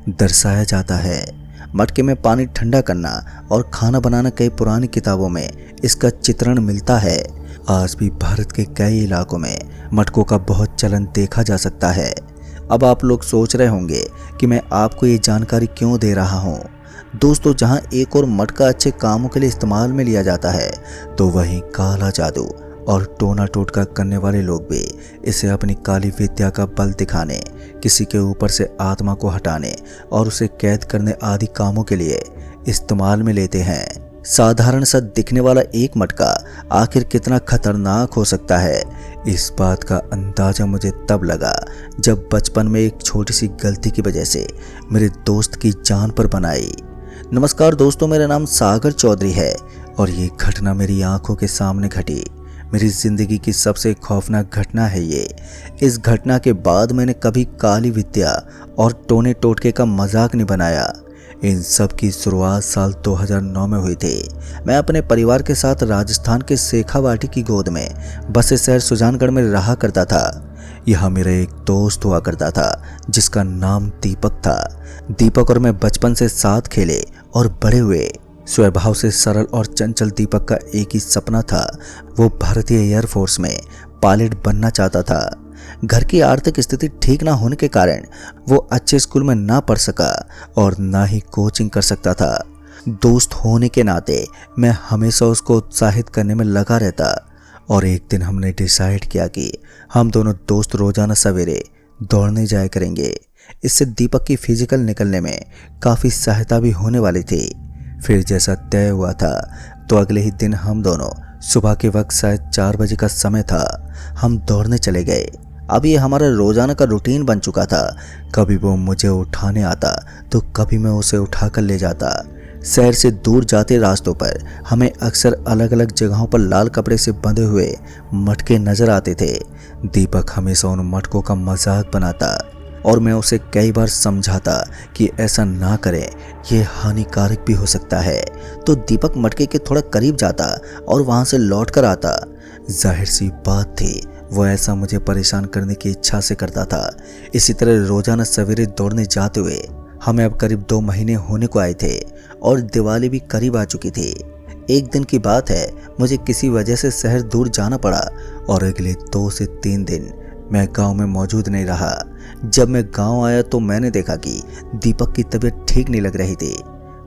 दर्शाया जाता है। मटके में पानी ठंडा करना और खाना बनाना कई पुरानी किताबों में इसका चित्रण मिलता है। आज भी भारत के कई इलाकों में मटकों का बहुत चलन देखा जा सकता है। अब आप लोग सोच रहे होंगे कि मैं आपको ये जानकारी क्यों दे रहा हूँ। दोस्तों, जहाँ एक और मटका अच्छे कामों के लिए इस्तेमाल में लिया जाता है, तो वहीं काला जादू और टोना टोटका करने वाले लोग भी इसे अपनी काली विद्या का बल दिखाने, किसी के ऊपर से आत्मा को हटाने और उसे कैद करने आदि कामों के लिए इस्तेमाल में लेते हैं। साधारण सा दिखने वाला एक मटका आखिर कितना खतरनाक हो सकता है, इस बात का अंदाजा मुझे तब लगा जब बचपन में एक छोटी सी गलती की वजह से मेरे दोस्त की जान पर बनाई। नमस्कार दोस्तों, मेरा नाम सागर चौधरी है और ये घटना मेरी आंखों के सामने घटी। मेरी जिंदगी की सबसे खौफनाक घटना है ये। इस घटना के बाद मैंने कभी काली विद्या और टोने टोटके का मजाक नहीं बनाया। इन सब की शुरुआत साल 2009 में हुई थी। मैं अपने परिवार के साथ राजस्थान के शेखावाटी की गोद में बसे शहर सुजानगढ़ में रहा करता था। यहाँ मेरा एक दोस्त हुआ करता था जिसका नाम दीपक था। दीपक और मैं बचपन से साथ खेले और बड़े हुए। स्वभाव से सरल और चंचल दीपक का एक ही सपना था, वो भारतीय एयरफोर्स में पायलट बनना चाहता था। घर की आर्थिक स्थिति ठीक ना होने के कारण वो अच्छे स्कूल में ना पढ़ सका और ना ही कोचिंग कर सकता था। दोस्त होने के नाते मैं हमेशा उसको उत्साहित करने में लगा रहता और एक दिन हमने डिसाइड किया कि हम दोनों दोस्त रोजाना सवेरे दौड़ने जाया करेंगे। इससे दीपक की फिजिकल निकलने में काफ़ी सहायता भी होने वाली थी। फिर जैसा तय हुआ था तो अगले ही दिन हम दोनों सुबह के वक्त शायद 4 बजे का समय था, हम दौड़ने चले गए। अब ये हमारा रोजाना का रूटीन बन चुका था। कभी वो मुझे उठाने आता तो कभी मैं उसे उठाकर ले जाता। शहर से दूर जाते रास्तों पर हमें अक्सर अलग अलग जगहों पर लाल कपड़े से बंधे हुए मटके नजर आते थे। दीपक हमेशा उन मटकों का मजाक बनाता और मैं उसे कई बार समझाता कि ऐसा ना करें, ये हानिकारक भी हो सकता है। तो दीपक मटके के थोड़ा करीब जाता और वहां से लौट कर आता। जाहिर सी बात थी, वो ऐसा मुझे परेशान करने की इच्छा से करता था। इसी तरह रोजाना सवेरे दौड़ने जाते हुए हमें अब करीब 2 महीने होने को आए थे और दिवाली भी करीब आ चुकी थी। एक दिन की बात है, मुझे किसी वजह से शहर दूर जाना पड़ा और अगले 2 से 3 दिन मैं गांव में मौजूद नहीं रहा। जब मैं गांव आया तो मैंने देखा कि दीपक की तबीयत ठीक नहीं लग रही थी।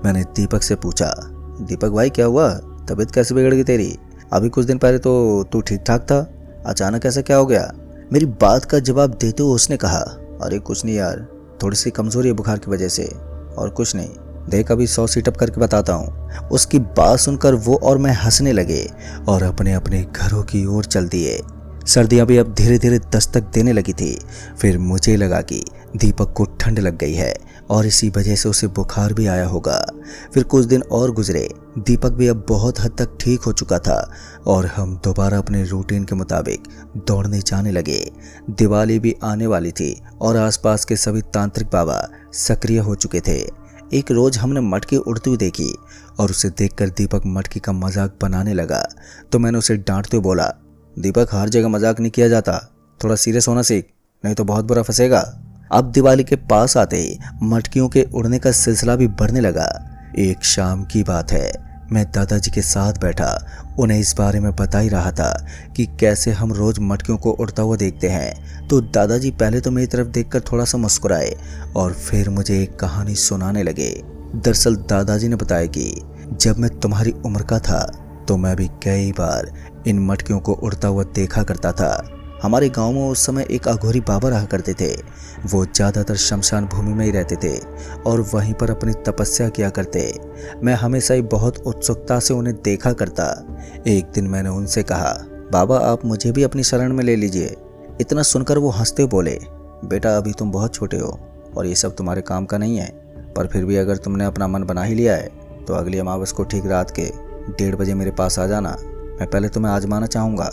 मैंने दीपक से पूछा, दीपक भाई क्या हुआ, तबीयत कैसे बिगड़ गई तेरी? अभी कुछ दिन पहले तो तू ठीक ठाक था, अचानक ऐसा क्या हो गया? मेरी बात का जवाब देते हुए उसने कहा, अरे कुछ नहीं यार, थोड़ी सी कमजोरी है बुखार की वजह से, और कुछ नहीं, देख अभी 100 सीटअप करके बताता हूँ। उसकी बात सुनकर वो और मैं हंसने लगे और अपने अपने घरों की ओर चल दिए। सर्दियाँ भी अब धीरे धीरे दस्तक देने लगी थी। फिर मुझे लगा कि दीपक को ठंड लग गई है और इसी वजह से उसे बुखार भी आया होगा। फिर कुछ दिन और गुजरे, दीपक भी अब बहुत हद तक ठीक हो चुका था और हम दोबारा अपने रूटीन के मुताबिक दौड़ने जाने लगे। दिवाली भी आने वाली थी और आसपास के सभी तांत्रिक बाबा सक्रिय हो चुके थे। एक रोज हमने मटकी उड़ती हुई देखी और उसे देखकर दीपक मटकी का मजाक बनाने लगा। तो मैंने उसे डांटते हुए बोला, दीपक हर जगह मजाक नहीं किया जाता, थोड़ा सीरियस होना सीख, नहीं तो बहुत बुरा फंसेगा। अब दिवाली के पास आते ही मटकियों के उड़ने का सिलसिला भी बढ़ने लगा। एक शाम की बात है, मैं दादाजी के साथ बैठा उन्हें इस बारे में बता ही रहा था कि कैसे हम रोज मटकियों को उड़ता हुआ देखते हैं। तो दादाजी पहले तो मेरी तरफ देखकर थोड़ा सा मुस्कुराए और फिर मुझे एक कहानी सुनाने लगे। दरअसल दादाजी ने बताया कि जब मैं तुम्हारी उम्र का था तो मैं भी कई बार इन मटकियों को उड़ता हुआ देखा करता था। हमारे गांव में उस समय एक अघोरी बाबा रहा करते थे। वो ज़्यादातर शमशान भूमि में ही रहते थे और वहीं पर अपनी तपस्या किया करते। मैं हमेशा ही बहुत उत्सुकता से उन्हें देखा करता। एक दिन मैंने उनसे कहा, बाबा आप मुझे भी अपनी शरण में ले लीजिए। इतना सुनकर वो हंसते बोले, बेटा अभी तुम बहुत छोटे हो और ये सब तुम्हारे काम का नहीं है, पर फिर भी अगर तुमने अपना मन बना ही लिया है तो अगली अमावस को ठीक रात के 1:30 बजे मेरे पास आ जाना। मैं पहले तुम्हें आजमाना चाहूँगा,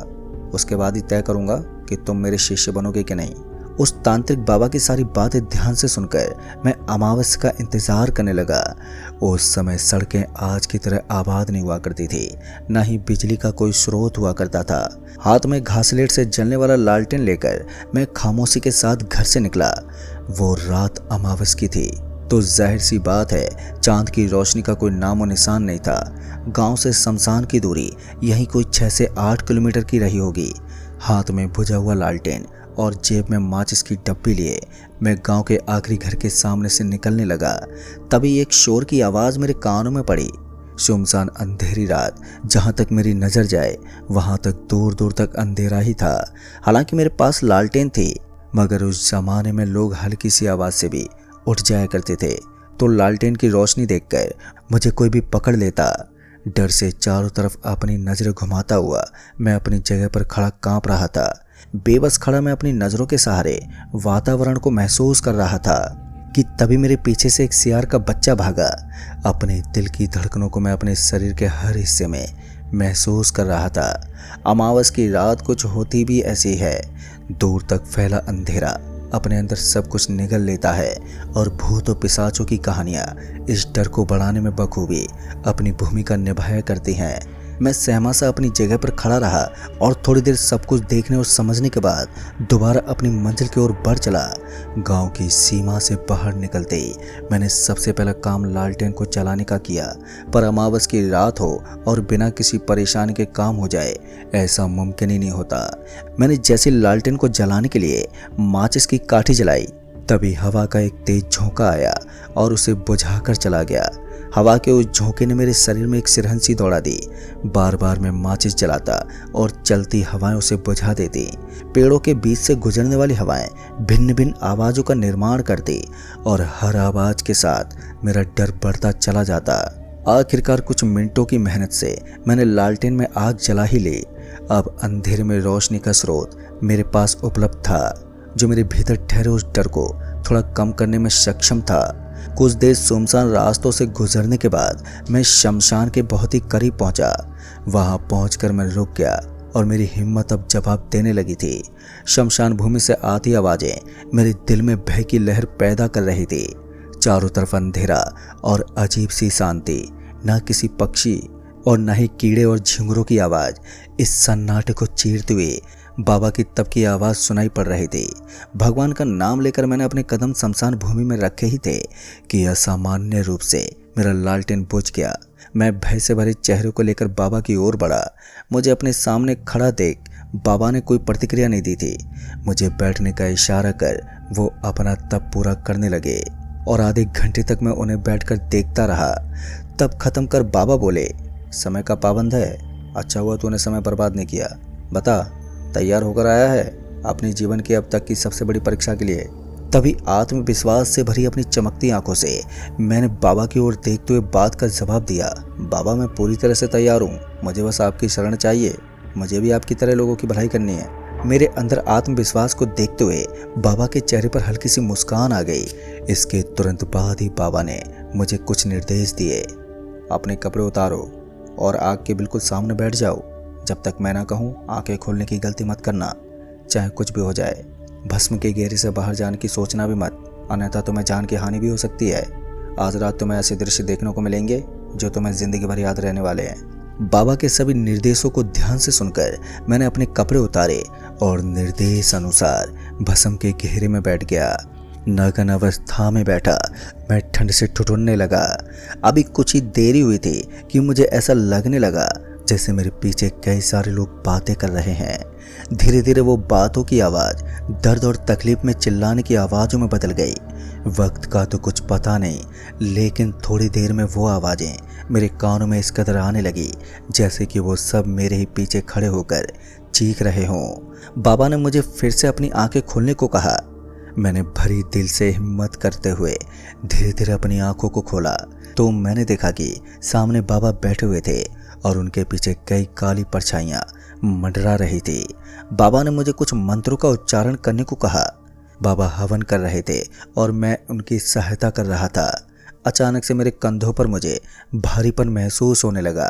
उसके बाद ही तय करूँगा कि तुम मेरे शिष्य बनोगे कि नहीं। उस तांत्रिक बाबा की सारी बातें ध्यान से सुनकर मैं अमावस का इंतजार करने लगा। उस समय सड़कें आज की तरह आबाद नहीं हुआ करती थी, न ही बिजली का कोई स्रोत हुआ करता था। हाथ में घासलेट से जलने वाला लालटेन लेकर मैं खामोशी के साथ घर से निकला। वो रात अमावस की थी, तो जाहिर सी बात है चांद की रोशनी का कोई नामो निशान नहीं था। गांव से शमशान की दूरी यहीं कोई 6 से 8 किलोमीटर की रही होगी। हाथ में बुझा हुआ लालटेन और जेब में माचिस की डब्बी लिए मैं गांव के आखिरी घर के सामने से निकलने लगा। तभी एक शोर की आवाज़ मेरे कानों में पड़ी। सुनसान अंधेरी रात, जहां तक मेरी नज़र जाए वहां तक दूर दूर तक अंधेरा ही था। हालांकि मेरे पास लालटेन थी, मगर उस जमाने में लोग हल्की सी आवाज़ से भी उठ जाया करते थे, तो लालटेन की रोशनी देखकर मुझे कोई भी पकड़ लेता। डर से चारों तरफ अपनी नज़रें घुमाता हुआ मैं अपनी जगह पर खड़ा कांप रहा था। बेबस खड़ा मैं अपनी नज़रों के सहारे वातावरण को महसूस कर रहा था कि तभी मेरे पीछे से एक सियार का बच्चा भागा। अपने दिल की धड़कनों को मैं अपने शरीर के हर हिस्से में महसूस कर रहा था। अमावस की रात कुछ होती भी ऐसी है। दूर तक फैला अंधेरा अपने अंदर सब कुछ निगल लेता है और भूतों पिशाचों की कहानियाँ इस डर को बढ़ाने में बखूबी अपनी भूमिका निभाया करती हैं। मैं सहमा सा अपनी जगह पर खड़ा रहा और थोड़ी देर सब कुछ देखने और समझने के बाद दोबारा अपनी मंजिल की ओर बढ़ चला। गांव की सीमा से बाहर निकलते ही मैंने सबसे पहला काम लालटेन को जलाने का किया, पर अमावस की रात हो और बिना किसी परेशानी के काम हो जाए ऐसा मुमकिन ही नहीं होता। मैंने जैसे लालटेन को जलाने के लिए माचिस की काठी जलाई, तभी हवा का एक तेज झोंका आया और उसे बुझाकर चला गया। हवा के उस झोंके ने मेरे शरीर में एक सिरहंसी दौड़ा दी। बार बार मैं माचिस जलाता और चलती हवाएं उसे बुझा देती। पेड़ों के बीच से गुजरने वाली हवाएं भिन्न भिन्न आवाज़ों का निर्माण करती और हर आवाज़ के साथ मेरा डर बढ़ता चला जाता। आखिरकार कुछ मिनटों की मेहनत से मैंने लालटेन में आग जला ही ली। अब अंधेरे में रोशनी का स्रोत मेरे पास उपलब्ध था, जो मेरे भीतर ठहरे उस डर को थोड़ा कम करने में सक्षम था। कुछ देर सुनसान रास्तों से गुजरने के बाद मैं शमशान के बहुत ही करीब पहुंचा। वहां पहुंचकर मैं रुक गया और मेरी हिम्मत अब जवाब देने लगी थी। शमशान भूमि से आती आवाज़ें मेरे दिल में भय की लहर पैदा कर रही थी। चारों तरफ अंधेरा और अजीब सी शांति, न किसी पक्षी और न ही कीड़े और झिंगुरों की आवाज़। इस सन्नाटे को चीरते हुए बाबा की तब की आवाज़ सुनाई पड़ रही थी। भगवान का नाम लेकर मैंने अपने कदम शमशान भूमि में रखे ही थे कि असामान्य रूप से मेरा लालटेन बुझ गया। मैं भय से भरे चेहरे को लेकर बाबा की ओर बढ़ा। मुझे अपने सामने खड़ा देख बाबा ने कोई प्रतिक्रिया नहीं दी थी। मुझे बैठने का इशारा कर वो अपना तप पूरा करने लगे और आधे घंटे तक मैं उन्हें बैठकर देखता रहा। तब खत्म कर बाबा बोले, समय का पाबंद है, अच्छा हुआ तूने समय बर्बाद नहीं किया। बता, तैयार होकर आया है अपने जीवन की अब तक की सबसे बड़ी परीक्षा के लिए। तभी आत्मविश्वास से भरी अपनी चमकती आंखों से मैंने बाबा की ओर देखते हुए बात का जवाब दिया, बाबा मैं पूरी तरह से तैयार हूँ, मुझे बस आपकी शरण चाहिए। मुझे भी आपकी तरह लोगों की भलाई करनी है। मेरे अंदर आत्मविश्वास को देखते हुए बाबा के चेहरे पर हल्की सी मुस्कान आ गई। इसके तुरंत बाद ही बाबा ने मुझे कुछ निर्देश दिए। अपने कपड़े उतारो और आग के बिल्कुल सामने बैठ जाओ। जब तक मैं ना कहूँ आंखें खोलने की गलती मत करना, चाहे कुछ भी हो जाए। भस्म के घेरे से बाहर जाने की सोचना भी मत, अन्यथा तुम्हें जान की हानि भी हो सकती है। आज रात तुम्हें ऐसे दृश्य देखने को मिलेंगे जो तुम्हें जिंदगी भर याद रहने वाले हैं। बाबा के सभी निर्देशों को ध्यान से सुनकर मैंने अपने कपड़े उतारे और निर्देश अनुसार भस्म के घेरे में बैठ गया। नग्न अवस्था में बैठा मैं ठंड से ठिठुरने लगा। अभी कुछ ही देरी हुई थी कि मुझे ऐसा लगने लगा जैसे मेरे पीछे कई सारे लोग बातें कर रहे हैं। धीरे धीरे वो बातों की आवाज़ दर्द और तकलीफ में चिल्लाने की आवाज़ों में बदल गई। वक्त का तो कुछ पता नहीं, लेकिन थोड़ी देर में वो आवाज़ें मेरे कानों में इस कदर आने लगी जैसे कि वो सब मेरे ही पीछे खड़े होकर चीख रहे हों। बाबा ने मुझे फिर से अपनी आंखें खोलने को कहा। मैंने भरी दिल से हिम्मत करते हुए धीरे धीरे अपनी आंखों को खोला तो मैंने देखा कि सामने बाबा बैठे हुए थे और उनके पीछे कई काली परछाइयाँ मंडरा रही थी। बाबा ने मुझे कुछ मंत्रों का उच्चारण करने को कहा। बाबा हवन कर रहे थे और मैं उनकी सहायता कर रहा था। अचानक से मेरे कंधों पर मुझे भारीपन महसूस होने लगा।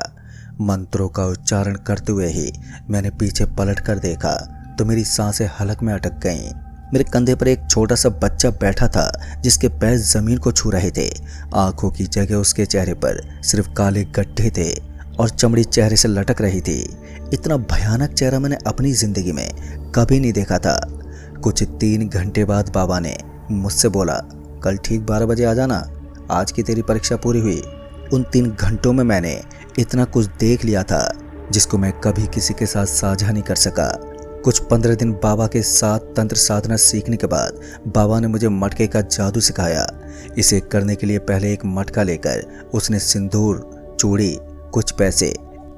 मंत्रों का उच्चारण करते हुए ही मैंने पीछे पलट कर देखा तो मेरी सांसें हलक में अटक गईं। मेरे कंधे पर एक छोटा सा बच्चा बैठा था जिसके पैर जमीन को छू रहे थे। आंखों की जगह उसके चेहरे पर सिर्फ काले गड्ढे थे और चमड़ी चेहरे से लटक रही थी। इतना भयानक चेहरा मैंने अपनी जिंदगी में कभी नहीं देखा था। कुछ 3 घंटे बाद बाबा ने मुझसे बोला, कल ठीक 12 बजे आ जाना, आज की तेरी परीक्षा पूरी हुई। उन 3 घंटों में मैंने इतना कुछ देख लिया था जिसको मैं कभी किसी के साथ साझा नहीं कर सका। कुछ 15 दिन बाबा के साथ तंत्र साधना सीखने के बाद बाबा ने मुझे मटके का जादू सिखाया। इसे करने के लिए पहले एक मटका लेकर उसने सिंदूर, चूड़ी, कुछ पैसे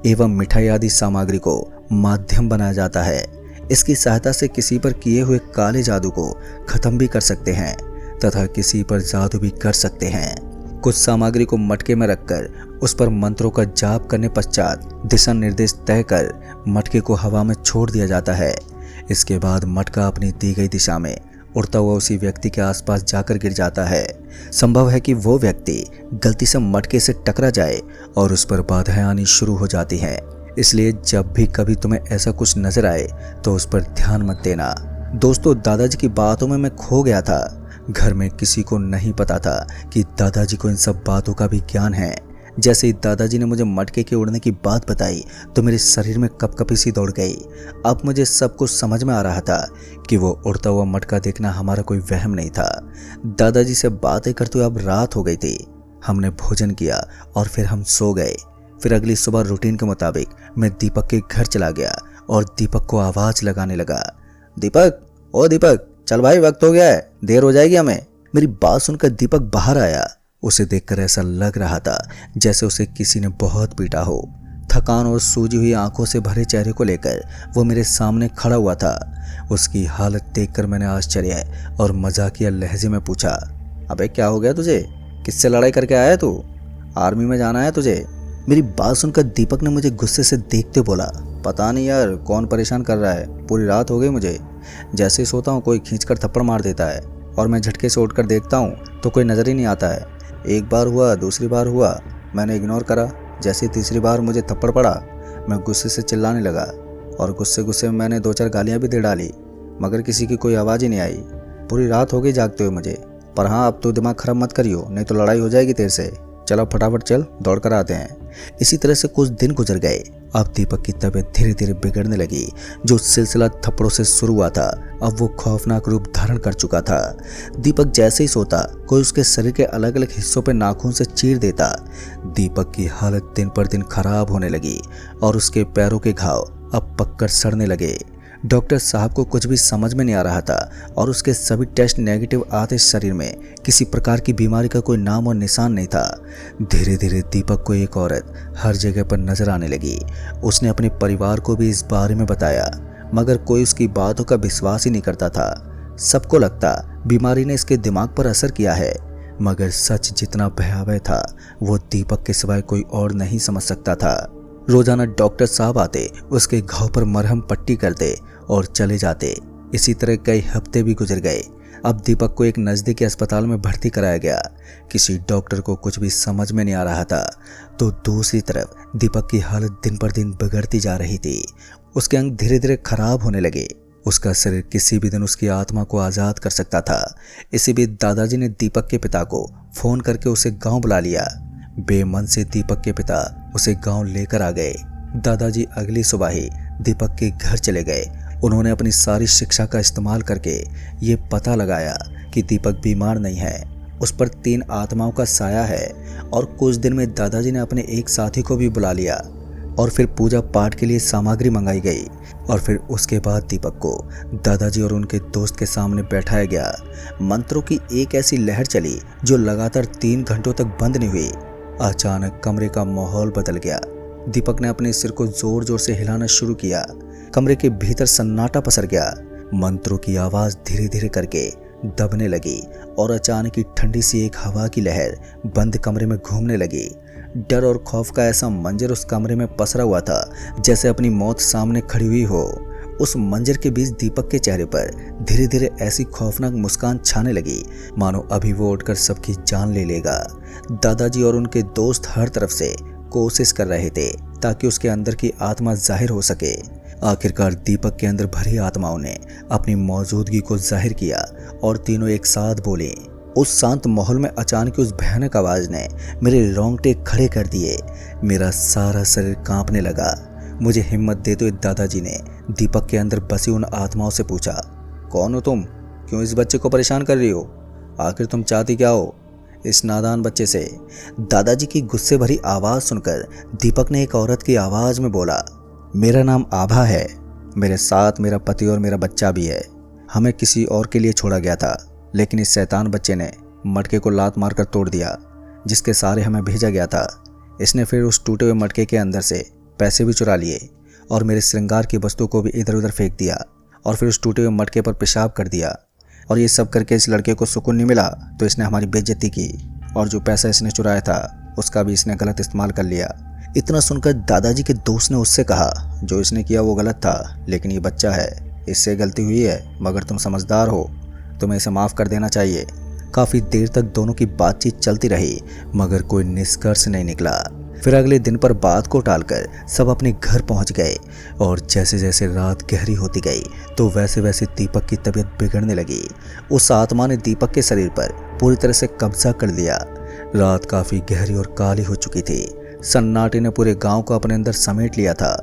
एवं मिठाई आदि सामग्री को माध्यम बनाया जाता है। इसकी सहायता से किसी पर किए हुए काले जादू को खत्म भी कर सकते हैं तथा किसी पर जादू भी कर सकते हैं। कुछ सामग्री को मटके में रखकर उस पर मंत्रों का जाप करने पश्चात दिशा निर्देश तय कर मटके को हवा में छोड़ दिया जाता है। इसके बाद मटका अपनी दी गई दिशा में उड़ता हुआ उसी व्यक्ति के आसपास जाकर गिर जाता है। संभव है कि वो व्यक्ति गलती से मटके से टकरा जाए और उस पर बाधाएं आनी शुरू हो जाती हैं। इसलिए जब भी कभी तुम्हें ऐसा कुछ नजर आए तो उस पर ध्यान मत देना। दोस्तों, दादाजी की बातों में मैं खो गया था। घर में किसी को नहीं पता था कि दादाजी को इन सब बातों का भी ज्ञान है। जैसे ही दादाजी ने मुझे मटके के उड़ने की बात बताई तो मेरे शरीर में कपकपी सी दौड़ गई। अब मुझे सब कुछ समझ में आ रहा था कि वो उड़ता हुआ मटका देखना हमारा कोई वहम नहीं था। दादाजी से बातें करते हुए अब रात हो गई थी। हमने भोजन किया और फिर हम सो गए। फिर अगली सुबह रूटीन के मुताबिक मैं दीपक के घर चला गया और दीपक को आवाज लगाने लगा, दीपक, ओ दीपक, चल भाई, वक्त हो गया है, देर हो जाएगी हमें। मेरी बात सुनकर दीपक बाहर आया। उसे देखकर ऐसा लग रहा था जैसे उसे किसी ने बहुत पीटा हो। थकान और सूजी हुई आंखों से भरे चेहरे को लेकर वो मेरे सामने खड़ा हुआ था। उसकी हालत देखकर मैंने आश्चर्य और मजाकिया लहजे में पूछा, अबे क्या हो गया तुझे? किससे लड़ाई करके आया तू? आर्मी में जाना है तुझे? मेरी बात सुनकर दीपक ने मुझे गुस्से से देखते बोला, पता नहीं यार कौन परेशान कर रहा है, पूरी रात हो गई मुझे। जैसे ही सोता हूँ कोई खींचकर थप्पड़ मार देता है और मैं झटके से उठकर देखता हूँ तो कोई नज़र ही नहीं आता है। एक बार हुआ, दूसरी बार हुआ, मैंने इग्नोर करा। जैसे तीसरी बार मुझे थप्पड़ पड़ा, मैं गुस्से से चिल्लाने लगा और गुस्से में मैंने 2-4 गालियाँ भी दे डाली, मगर किसी की कोई आवाज़ ही नहीं आई। पूरी रात हो गई जागते हुए मुझे। पर हाँ, अब तो दिमाग खराब मत करियो, नहीं तो लड़ाई हो जाएगी तेरे से। चलो फटाफट चल, दौड़ कर आते हैं। इसी तरह से कुछ दिन गुजर गए। अब दीपक की तबीयत धीरे धीरे बिगड़ने लगी। जो सिलसिला थप्पड़ों से शुरू हुआ था अब वो खौफनाक रूप धारण कर चुका था। दीपक जैसे ही सोता कोई उसके शरीर के अलग अलग हिस्सों पर नाखून से चीर देता। दीपक की हालत दिन पर दिन खराब होने लगी और उसके पैरों के घाव अब पककर सड़ने लगे। डॉक्टर साहब को कुछ भी समझ में नहीं आ रहा था और उसके सभी टेस्ट नेगेटिव आते शरीर में किसी प्रकार की बीमारी का कोई नाम और निशान नहीं था। धीरे धीरे दीपक को एक औरत हर जगह पर नजर आने लगी। उसने अपने परिवार को भी इस बारे में बताया, मगर कोई उसकी बातों का विश्वास ही नहीं करता था। सबको लगता बीमारी ने इसके दिमाग पर असर किया है, मगर सच जितना भयावह था वो दीपक के सिवाय कोई और नहीं समझ सकता था। रोजाना डॉक्टर साहब आते, उसके घाव पर मरहम पट्टी करते और चले जाते। इसी तरह कई हफ्ते भी गुजर गए। अब दीपक को एक नज़दीकी अस्पताल में भर्ती कराया गया। किसी डॉक्टर को कुछ भी समझ में नहीं आ रहा था, तो दूसरी तरफ दीपक की हालत दिन पर दिन बिगड़ती जा रही थी। उसके अंग धीरे धीरे खराब होने लगे। उसका शरीर किसी भी दिन उसकी आत्मा को आज़ाद कर सकता था। इसी बीच दादाजी ने दीपक के पिता को फ़ोन करके उसे गाँव बुला लिया। बेमन से दीपक के पिता उसे गाँव लेकर आ गए। दादाजी अगली सुबह ही दीपक के घर चले गए। उन्होंने अपनी सारी शिक्षा का इस्तेमाल करके ये पता लगाया कि दीपक बीमार नहीं है, उस पर 3 आत्माओं का साया है। और कुछ दिन में दादाजी ने अपने एक साथी को भी बुला लिया और फिर पूजा पाठ के लिए सामग्री मंगाई गई। और फिर उसके बाद दीपक को दादाजी और उनके दोस्त के सामने बैठाया गया। मंत्रों की एक ऐसी लहर चली जो लगातार 3 घंटों तक बंद नहीं हुई। अचानक कमरे का माहौल बदल गया। दीपक ने अपने सिर को जोर जोर से हिलाना शुरू किया। कमरे के भीतर सन्नाटा पसर गया। मंत्रों की आवाज धीरे धीरे करके दबने लगी और अचानक ही ठंडी सी एक हवा की लहर बंद कमरे में घूमने लगी। डर और खौफ का ऐसा मंजर उस कमरे में पसरा हुआ था जैसे अपनी मौत सामने खड़ी हुई हो। उस मंजर के बीच दीपक के चेहरे पर धीरे धीरे ऐसी खौफनाक मुस्कान छाने लगी मानो अभी वो उठकर सबकी जान ले लेगा। दादाजी और उनके दोस्त हर तरफ से कोशिश कर रहे थे ताकि उसके अंदर की आत्मा जाहिर हो सके। आखिरकार दीपक के अंदर भरी आत्माओं ने अपनी मौजूदगी को जाहिर किया और तीनों एक साथ बोले। उस शांत माहौल में अचानक उस भयानक आवाज ने मेरे रोंगटे खड़े कर दिए। मेरा सारा शरीर कांपने लगा। मुझे हिम्मत देते हुए दादाजी ने दीपक के अंदर बसी उन आत्माओं से पूछा, कौन हो तुम? क्यों इस बच्चे को परेशान कर रही हो? आखिर तुम चाहती क्या हो इस नादान बच्चे से? दादाजी की गुस्से भरी आवाज़ सुनकर दीपक ने एक औरत की आवाज़ में बोला, मेरा नाम आभा है। मेरे साथ मेरा पति और मेरा बच्चा भी है। हमें किसी और के लिए छोड़ा गया था, लेकिन इस शैतान बच्चे ने मटके को लात मारकर तोड़ दिया जिसके सहारे हमें भेजा गया था। इसने फिर उस टूटे हुए मटके के अंदर से पैसे भी चुरा लिए और मेरे श्रृंगार की वस्तु को भी इधर उधर फेंक दिया और फिर उस टूटे हुए मटके पर पेशाब कर दिया। और ये सब करके इस लड़के को सुकून नहीं मिला तो इसने हमारी बेइज्जती की और जो पैसा इसने चुराया था उसका भी इसने गलत इस्तेमाल कर लिया। इतना सुनकर दादाजी के दोस्त ने उससे कहा, जो इसने किया वो गलत था, लेकिन ये बच्चा है, इससे गलती हुई है, मगर तुम समझदार हो, तुम्हें इसे माफ़ कर देना चाहिए। काफ़ी देर तक दोनों की बातचीत चलती रही मगर कोई निष्कर्ष नहीं निकला। फिर अगले दिन पर बात को टालकर सब अपने घर पहुंच गए और जैसे जैसे रात गहरी होती गई तो वैसे वैसे दीपक की तबीयत बिगड़ने लगी। उस आत्मा ने दीपक के शरीर पर पूरी तरह से कब्जा कर लिया। रात काफ़ी गहरी और काली हो चुकी थी। सन्नाटे ने पूरे गांव को अपने अंदर समेट लिया था।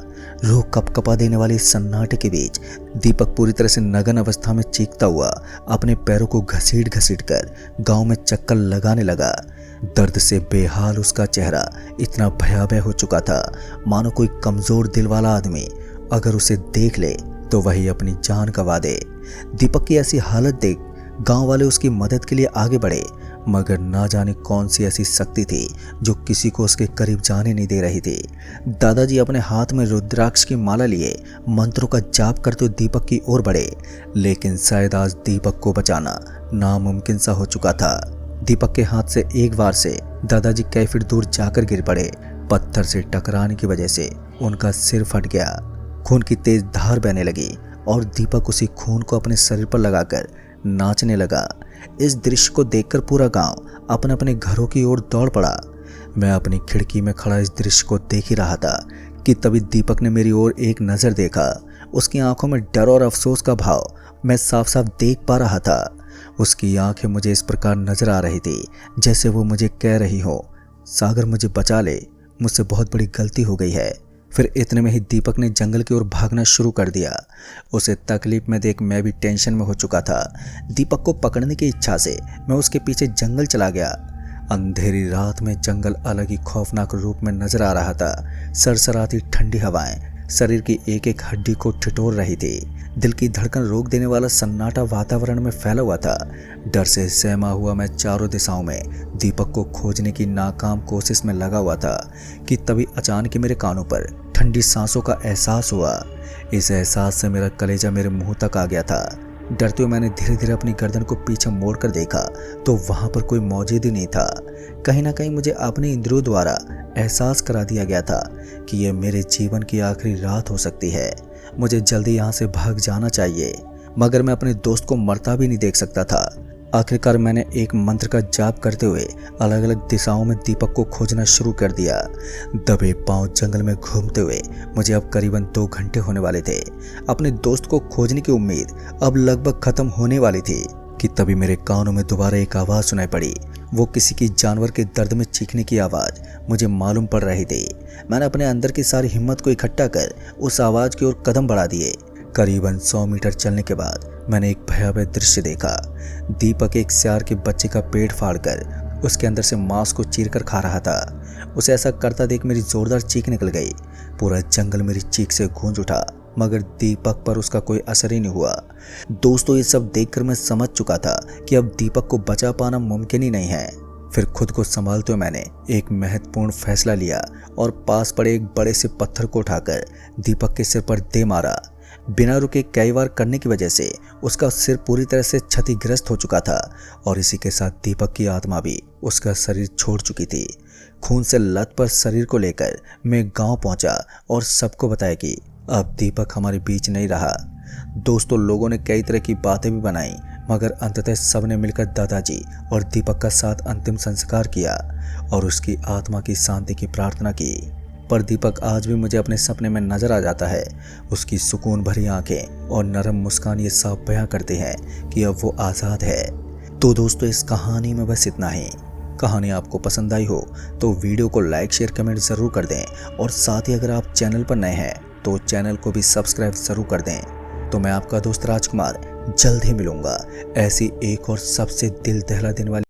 रूह कपकपा देने वाले सन्नाटे के बीच दीपक पूरी तरह से नग्न अवस्था में चीखता हुआ अपने पैरों को घसीट घसीट कर गांव में चक्कर लगाने लगा। दर्द से बेहाल उसका चेहरा इतना भयावह हो चुका था मानो कोई कमज़ोर दिल वाला आदमी अगर उसे देख ले तो वही अपनी जान गंवा दे। दीपक की ऐसी हालत देख गांव वाले उसकी मदद के लिए आगे बढ़े मगर ना जाने कौन सी ऐसी शक्ति थी जो किसी को उसके करीब जाने नहीं दे रही थी। दादाजी अपने हाथ में रुद्राक्ष की माला लिए मंत्रों का जाप करते हुए दीपक की ओर बढ़े, लेकिन शायद आज दीपक को बचाना नामुमकिन सा हो चुका था। दीपक के हाथ से एक बार से दादाजी कई फीट दूर जाकर गिर पड़े। पत्थर से टकराने की वजह से उनका सिर फट गया। खून की तेज धार बहने लगी और दीपक उसी खून को अपने शरीर पर लगाकर नाचने लगा। इस दृश्य को देखकर पूरा गांव अपने अपने घरों की ओर दौड़ पड़ा। मैं अपनी खिड़की में खड़ा इस दृश्य को देख ही रहा था कि तभी दीपक ने मेरी ओर एक नज़र देखा। उसकी आंखों में डर और अफसोस का भाव मैं साफ साफ देख पा रहा था। उसकी आंखें मुझे इस प्रकार नजर आ रही थी जैसे वो मुझे कह रही हो, सागर मुझे बचा ले, मुझसे बहुत बड़ी गलती हो गई है। फिर इतने में ही दीपक ने जंगल की ओर भागना शुरू कर दिया। उसे तकलीफ में देख मैं भी टेंशन में हो चुका था। दीपक को पकड़ने की इच्छा से मैं उसके पीछे जंगल चला गया। अंधेरी रात में जंगल अलग ही खौफनाक रूप में नजर आ रहा था। सरसराती ठंडी हवाएं शरीर की एक एक हड्डी को ठिठोर रही थी। दिल की धड़कन रोक देने वाला सन्नाटा वातावरण में फैला हुआ था। डर से सहमा हुआ मैं चारों दिशाओं में दीपक को खोजने की नाकाम कोशिश में लगा हुआ था कि तभी अचानक मेरे कानों पर ठंडी सांसों का एहसास हुआ। इस एहसास से मेरा कलेजा मेरे मुंह तक आ गया था। डरते हुए मैंने धीरे धीरे अपनी गर्दन को पीछे मोड़कर देखा तो वहां पर कोई मौजूद ही नहीं था। कहीं ना कहीं मुझे अपने इंद्रियों द्वारा एहसास करा दिया गया था कि यह मेरे जीवन की आखिरी रात हो सकती है। मुझे जल्दी यहाँ से भाग जाना चाहिए, मगर मैं अपने दोस्त को मरता भी नहीं देख सकता था। आखिरकार मैंने एक मंत्र का जाप करते हुए अलग अलग दिशाओं में दीपक को खोजना शुरू कर दिया। दबे पांव जंगल में घूमते हुए मुझे अब करीबन 2 घंटे होने वाले थे। अपने दोस्त को खोजने की उम्मीद अब लगभग खत्म होने वाली थी कि तभी मेरे कानों में दोबारा एक आवाज़ सुनाई पड़ी। वो किसी की जानवर के दर्द में चीखने की आवाज़ मुझे मालूम पड़ रही थी। मैंने अपने अंदर की सारी हिम्मत को इकट्ठा कर उस आवाज़ की ओर कदम बढ़ा दिए। करीबन 100 मीटर चलने के बाद मैंने एक भयावह दृश्य देखा। दीपक एक सियार के बच्चे का पेट फाड़कर उसके अंदर से मांस को चीरकर खा रहा था। उसे ऐसा करता देख मेरी जोरदार चीख निकल गई। पूरा जंगल मेरी चीख से गूंज उठा, मगर दीपक पर उसका कोई असर ही नहीं हुआ। दोस्तों, ये सब देखकर मैं समझ चुका था कि अब दीपक को बचा पाना मुमकिन ही नहीं है। फिर खुद को संभालते हुए मैंने एक महत्वपूर्ण फैसला लिया और पास पड़े एक बड़े से पत्थर को उठाकर दीपक के सिर पर दे मारा। बिना रुके कई बार करने की वजह से उसका सिर पूरी तरह से क्षतिग्रस्त हो चुका था और इसी के साथ दीपक की आत्मा भी उसका शरीर छोड़ चुकी थी। खून से लथपथ शरीर को लेकर मैं गांव पहुंचा और सबको बताया कि अब दीपक हमारे बीच नहीं रहा। दोस्तों, लोगों ने कई तरह की बातें भी बनाई, मगर अंततः सबने मिलकर दादाजी और दीपक का साथ अंतिम संस्कार किया और उसकी आत्मा की शांति की प्रार्थना की। पर दीपक आज भी मुझे अपने सपने में नजर आ जाता है। उसकी सुकून भरी आंखें और नरम मुस्कान ये साफ बयां करते हैं कि अब वो आज़ाद है। तो दोस्तों, इस कहानी में बस इतना ही। कहानी आपको पसंद आई हो तो वीडियो को लाइक, शेयर, कमेंट ज़रूर कर दें और साथ ही अगर आप चैनल पर नए हैं तो चैनल को भी सब्सक्राइब ज़रूर कर दें। तो मैं आपका दोस्त राजकुमार जल्द ही मिलूंगा ऐसी एक और सबसे दिल दहला देने वाली